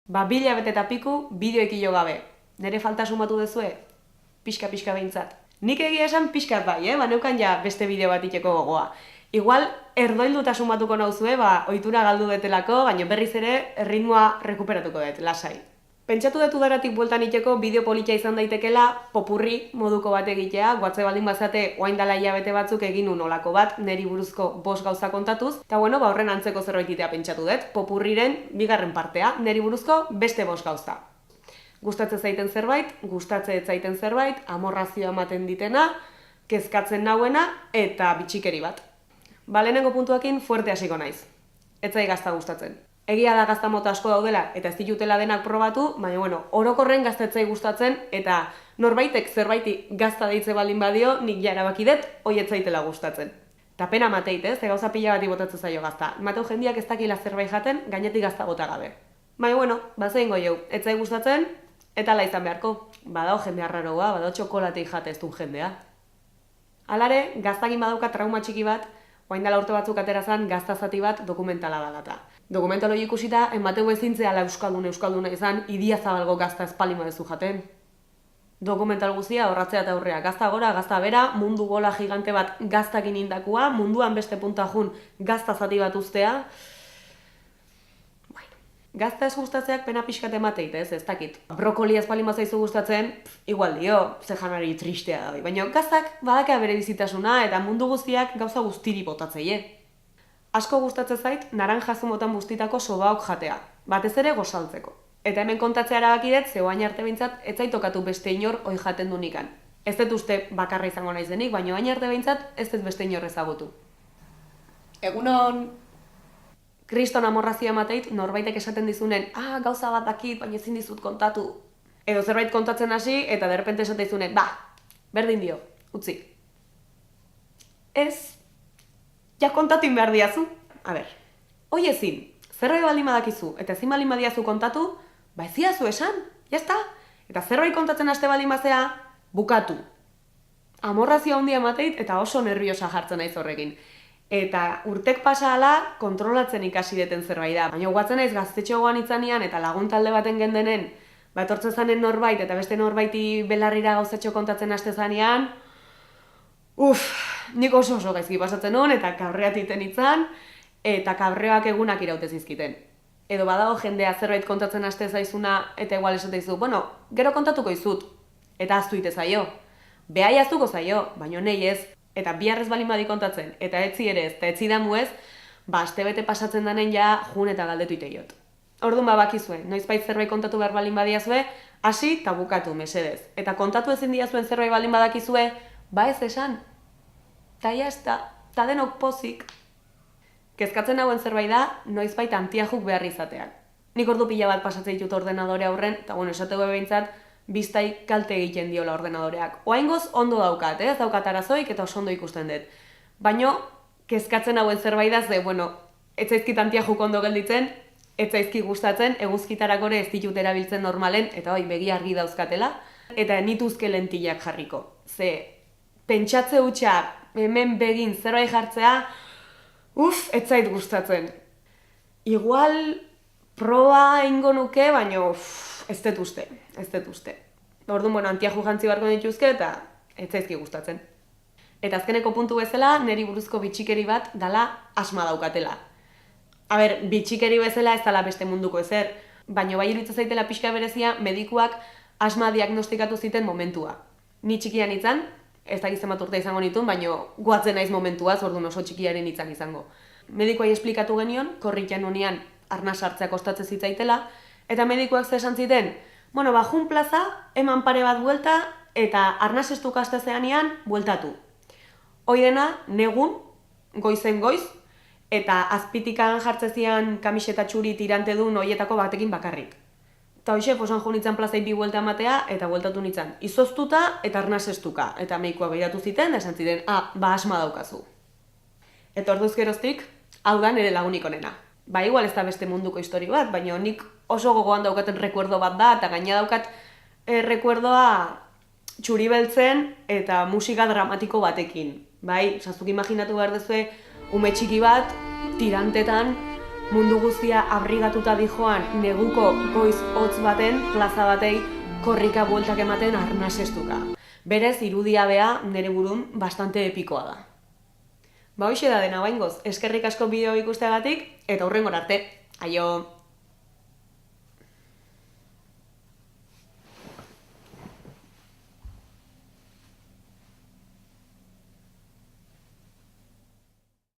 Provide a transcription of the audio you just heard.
Hilabete eta piku, bideoek hilo gabe. Nere falta sumatu duzue? Pixka behintzat. Nik egia esan pixkat bai, neukan ja beste bideo bat iteko gogoa. Igual, erdoilduta sumatuko nauzue, ohitura galdu detelako, baina berriz ere ritmoa rekuperatuko dut, lasai. Pentsatu dut udaratik bueltan iteko bideo politia izan daitekela, popurri moduko bat egitea, guatze baldin bazate oain dela hilabete batzuk egin olako bat, neri buruzko 5 gauza kontatuz, eta horren antzeko zerbait itea pentsatu dut, popurriren bigarren partea, neri buruzko beste 5 gauza. Gustatzen zaiten zerbait, gustatzen ez zaiten zerbait, amorrazioa ematen ditena, kezkatzen nauena eta bitxikeri bat. Lehenengo puntuakin fuerte hasiko naiz. Ez zait gazta gustatzen. Egia da gazta mota asko daudela eta ez ditutela denak probatu, baina orokorren gazta ez zait gustatzen eta norbaitek zerbaiti gazta deitze baldin badio, nik ja erabaki dut, hoi ez zaitela gustatzen. Ta pena mateit, ze gauza pila bati botatzen zaio gazta. Mateu jendiak ez dakila zerbait jaten, gainetik gazta bota gabe. Baina bazein goieu, ez zait gustatzen, eta ala izan beharko. Badao jende arraroa, badao txokolatei jate ez duen jendea. Halare, gaztakin badauka trauma txiki bat, oain dela urte batzuk aterazan gazta zati bat dokumentala dalata. Dokumental hori ikusita, enbateu ezintzea ala euskalduna izan, idia zabalgo gazta espalima dezu jaten. Dokumental guztia horratzea eta aurrea, gazta gora, gazta bera, mundu gola gigante bat gaztakin indakua, munduan beste punta jun gazta zati bat uztea. Gazta ez gustatzeak pena pixkat emateit, ez dakit. Brokolia espalima zaizu gustatzen, igual dio, ze janari tristea da. Baina gaztak badaka bere bizitasuna eta mundu guztiak gauza guztiri botatzeie. Asko gustatzen zait, naranja zumotan bustitako sobaok jatea, batez ere gozaltzeko. Eta hemen kontatzea erabaki dut, ze oain arte behintzat, ez zait tokatu beste inor hoi jaten du nikan. Ez dut uste bakarra izango naiz denik, baina oain arte behintzat, ez dut beste inor ezagutu. Egunon, kriston amorrazioa emateit, norbaitek esaten dizunen, gauza bat dakit, baina ezin dizut kontatu. Edo zerbait kontatzen hasi, eta derrepente esaten dizunen, berdin dio, utzi. Ez, ja kontatin behar diazu. Hoi ezin, zerbait baldin badakizu, eta ezin baldin badiazu kontatu, ez diazu esan, jazta. Eta zerbait kontatzen haste baldin bazea, bukatu. Amorrazioa handia emateit, eta oso nerviosa jartzen naiz horrekin. Eta urtek pasa ala, kontrolatzen ikasi deten zerbait da. Baina guatzen naiz gaztetxoagoan itzanian eta lagun talde baten gendenen, etortzen zanen norbait eta beste norbaiti belarrira gauzatxo kontatzen haste zanean, nik oso gaizki pasatzen hon eta kabreat iten itzan, eta kabreoak egunak iraute zizkiten. Edo badago jendea zerbait kontatzen haste zaizuna eta igual esateizu, gero kontatuko izut, eta aztu ite zaio. Behai aztuko zaio, baina nahi ez. Eta biharrez balin badi kontatzen, eta etzi ere ez, eta etzi damu ez, astebete pasatzen danen ja jun eta galdetu iteiot. Orduan bakizue, noizbait zerbait kontatu behar balin badiazue, hasi eta bukatu, mesedez. Eta kontatu ezin diazuen zerbait balin badakizue, ez esan. Ta jazta, ta denok pozik. Kezkatzen hauen zerbait da, noizbait antiajuk behar izateak. Nik ordu pila bat pasatzen ditut ordenadore aurren, eta esateu behintzat, biztai kalte egiten diola ordenadoreak. Oaingoz ondo daukat, ez daukat arazoik eta oso ondo ikusten dut. Baina, kezkatzen hauen zerbait da, ez zaizkit antiajuk ondo gelditzen, ez zaizki gustatzen, eguzkitarakore ez ditut erabiltzen normalen, eta begi argi dauzkatela, eta nituzke lentillak jarriko. Pentsatze hutsa, hemen begin zerbait jartzea, ez zait gustatzen. Igual, proba ingo nuke, baina ez dut uste. Orduan, antiaju jantzi barko dituzke eta ez zaizki gustatzen. Eta azkeneko puntu bezala, neri buruzko bitxikeri bat dala asma daukatela. Bitxikeri bezala ez dala beste munduko ezer, baina bai iruditzen zaitela pixka berezia, medikuak asma diagnostikatu ziten momentua. Ni txikian itzan, ez da gizten bat urte izango nituen, baina guatzen naiz momentuaz, orduan oso txikiaren itzan izango. Medikuai esplikatu genion, korrikan honean arnas hartzea kostatzen zitzaitela, eta medikuak zesan ziten, jun plaza, eman pare bat buelta, eta arnas estu kastezeanean bueltatu. Hoi dena, negun, goizen goiz, eta azpitikan jartzezian kamiseta txuri tirante duen hoietako batekin bakarrik. Eta hoxe, posan jo nintzen plazai bi buelta ematea, eta bueltatu nintzen izoztuta eta arnas estuka. Eta medikua behiratu ziten, da esan ziren, asma daukazu. Eta orduz geroztik, hau da nire lagunik onena. Igual ez da beste munduko histori bat, baina nik oso gogoan daukaten rekuerdo bat da, eta gaina daukat rekuerdoa txuri beltzen eta musika dramatiko batekin. Zazuk imaginatu behar duzue, ume txiki bat, tirantetan, mundu guztia abrigatuta dijoan neguko goiz hotz baten, plaza batei, korrika bueltak ematen arnasestuka. Berez, irudia bea nire burun bastante epikoa da. Ba, hoxe da dena baingoz, eskerrik asko bideo ikusteagatik, eta hurrengora arte. Aio!